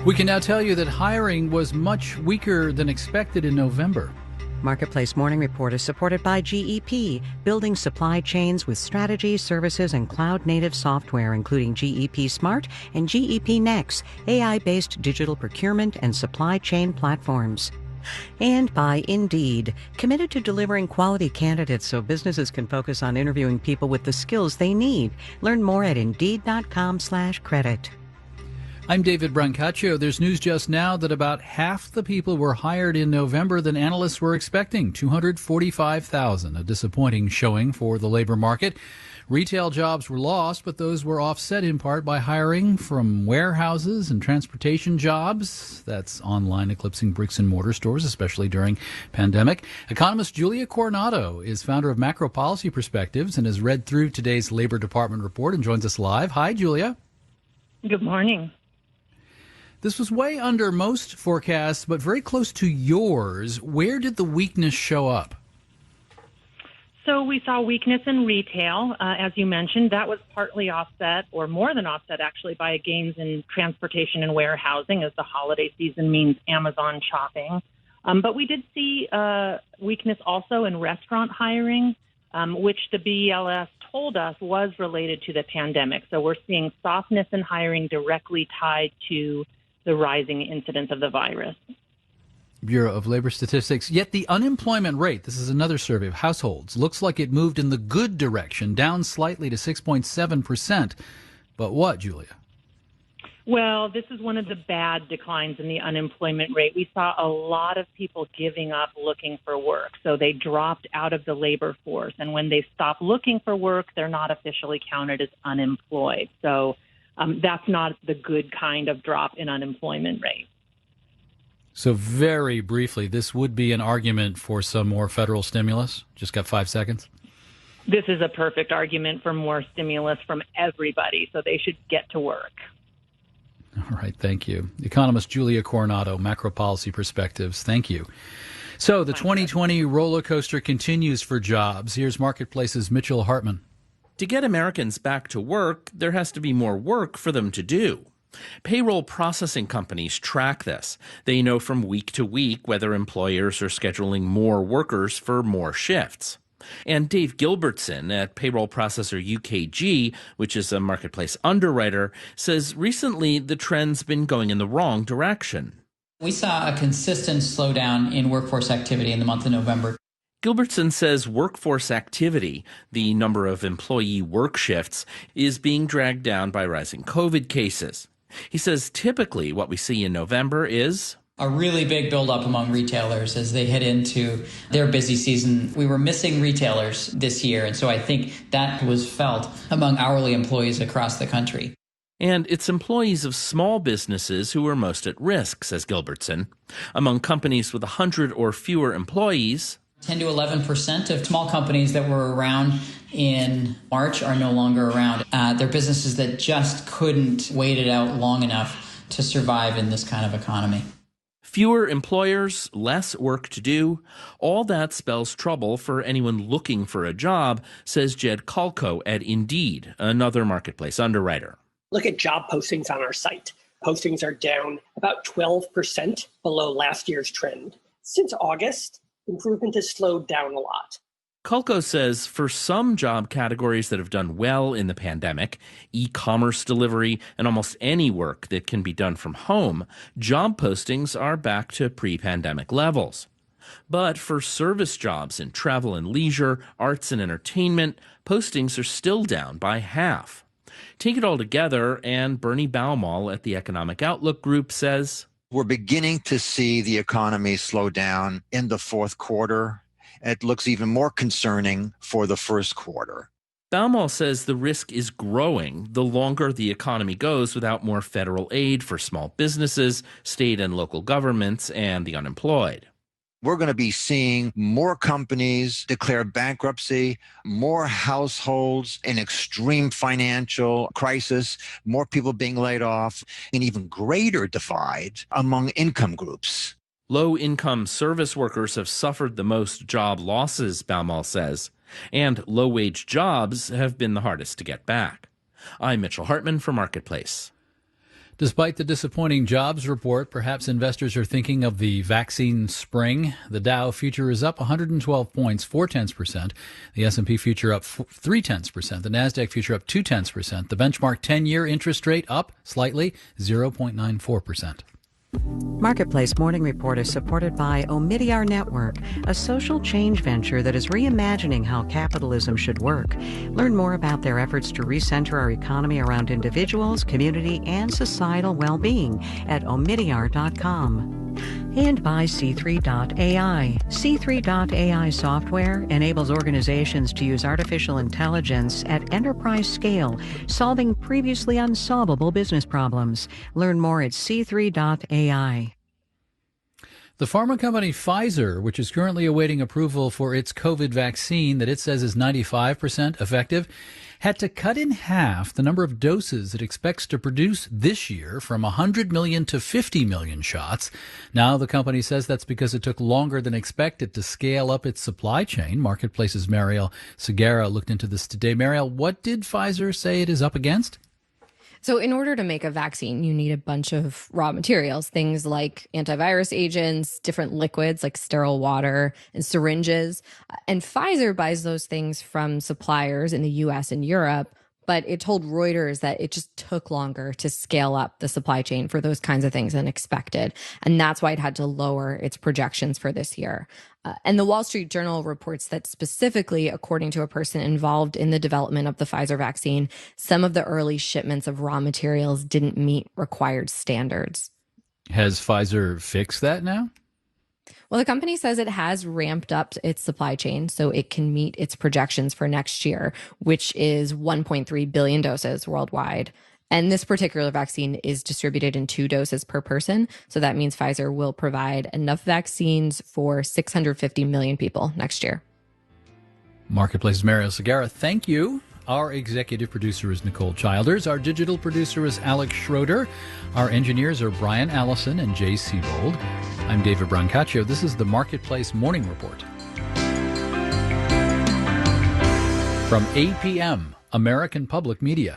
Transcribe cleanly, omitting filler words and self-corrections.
We can now tell you that hiring was much weaker than expected in November. Marketplace Morning Report is supported by GEP, building supply chains with strategy, services, and cloud-native software, including GEP Smart and GEP Next, AI-based digital procurement and supply chain platforms. And by Indeed, committed to delivering quality candidates so businesses can focus on interviewing people with the skills they need. Learn more at Indeed.com/credit. I'm David Brancaccio. There's news just now that about half the people were hired in November than analysts were expecting, 245,000, a disappointing showing for the labor market. Retail jobs were lost, but those were offset in part by hiring from warehouses and transportation jobs. That's online eclipsing bricks and mortar stores, especially during pandemic. Economist Julia Coronado is founder of Macro Policy Perspectives and has read through today's Labor Department report and joins us live. Hi, Julia. Good morning. This was way under most forecasts, but very close to yours. Where did the weakness show up? So we saw weakness in retail, as you mentioned. That was partly offset, or more than offset, actually, by gains in transportation and warehousing, as the holiday season means Amazon shopping. But we did see weakness also in restaurant hiring, which the BLS told us was related to the pandemic. So we're seeing softness in hiring directly tied to the rising incidence of the virus. Bureau of Labor Statistics. Yet the unemployment rate, this is another survey of households, looks like it moved in the good direction, down slightly to 6.7%. But what, Julia? Well, this is one of the bad declines in the unemployment rate. We saw a lot of people giving up looking for work. So they dropped out of the labor force. And when they stop looking for work, they're not officially counted as unemployed. So that's not the good kind of drop in unemployment rate. So very briefly, this would be an argument for some more federal stimulus. Just got 5 seconds. This is a perfect argument for more stimulus from everybody, so they should get to work. All right, thank you. Economist Julia Coronado, Macro Policy Perspectives. Thank you. So the 2020 roller coaster continues for jobs. Here's Marketplace's Mitchell Hartman. To get Americans back to work, there has to be more work for them to do. Payroll processing companies track this. They know from week to week whether employers are scheduling more workers for more shifts. And Dave Gilbertson at payroll processor UKG, which is a marketplace underwriter, says recently the trend's been going in the wrong direction. We saw a consistent slowdown in workforce activity in the month of November. Gilbertson says workforce activity, the number of employee work shifts, is being dragged down by rising COVID cases. He says typically what we see in November is a really big buildup among retailers as they head into their busy season. We were missing retailers this year, and so I think that was felt among hourly employees across the country. And it's employees of small businesses who are most at risk, says Gilbertson. Among companies with 100 or fewer employees, 10 to 11% of small companies that were around in March are no longer around. They're businesses that just couldn't wait it out long enough to survive in this kind of economy. Fewer employers, less work to do. All that spells trouble for anyone looking for a job, says Jed Kalko at Indeed, another marketplace underwriter. Look at job postings on our site. Postings are down about 12% below last year's trend. Since August, improvement has slowed down a lot. Kalko says for some job categories that have done well in the pandemic, e-commerce delivery and almost any work that can be done from home, job postings are back to pre-pandemic levels. But for service jobs in travel and leisure, arts and entertainment, postings are still down by half. Take it all together, and Bernie Baumol at the Economic Outlook Group says, we're beginning to see the economy slow down in the fourth quarter. It looks even more concerning for the first quarter. Baumol says the risk is growing the longer the economy goes without more federal aid for small businesses, state and local governments, and the unemployed. We're going to be seeing more companies declare bankruptcy, more households in extreme financial crisis, more people being laid off, an even greater divide among income groups. Low-income service workers have suffered the most job losses, Baumol says, and low-wage jobs have been the hardest to get back. I'm Mitchell Hartman for Marketplace. Despite the disappointing jobs report, perhaps investors are thinking of the vaccine spring. The Dow future is up 112 points, 0.4%. The S&P future up 0.3%. The Nasdaq future up 0.2%. The benchmark 10-year interest rate up slightly, 0.94%. Marketplace Morning Report is supported by Omidyar Network, a social change venture that is reimagining how capitalism should work. Learn more about their efforts to recenter our economy around individuals, community, and societal well-being at omidyar.com. And by C3.ai. C3.ai software enables organizations to use artificial intelligence at enterprise scale, solving previously unsolvable business problems. Learn more at C3.ai. The pharma company Pfizer, which is currently awaiting approval for its COVID vaccine that it says is 95% effective, had to cut in half the number of doses it expects to produce this year from 100 million to 50 million shots. Now the company says that's because it took longer than expected to scale up its supply chain. Marketplace's Mariel Segura looked into this today. Mariel, what did Pfizer say it is up against? So in order to make a vaccine, you need a bunch of raw materials, things like antivirus agents, different liquids like sterile water and syringes. And Pfizer buys those things from suppliers in the US and Europe. But it told Reuters that it just took longer to scale up the supply chain for those kinds of things than expected. And that's why it had to lower its projections for this year. And the Wall Street Journal reports that specifically, according to a person involved in the development of the Pfizer vaccine, some of the early shipments of raw materials didn't meet required standards. Has Pfizer fixed that now? Well, the company says it has ramped up its supply chain so it can meet its projections for next year, which is 1.3 billion doses worldwide. And this particular vaccine is distributed in 2 doses per person. So that means Pfizer will provide enough vaccines for 650 million people next year. Marketplace's Mariel Segura, thank you. Our executive producer is Nicole Childers. Our digital producer is Alex Schroeder. Our engineers are Brian Allison and Jay Seabold. I'm David Brancaccio. This is the Marketplace Morning Report. From APM, American Public Media.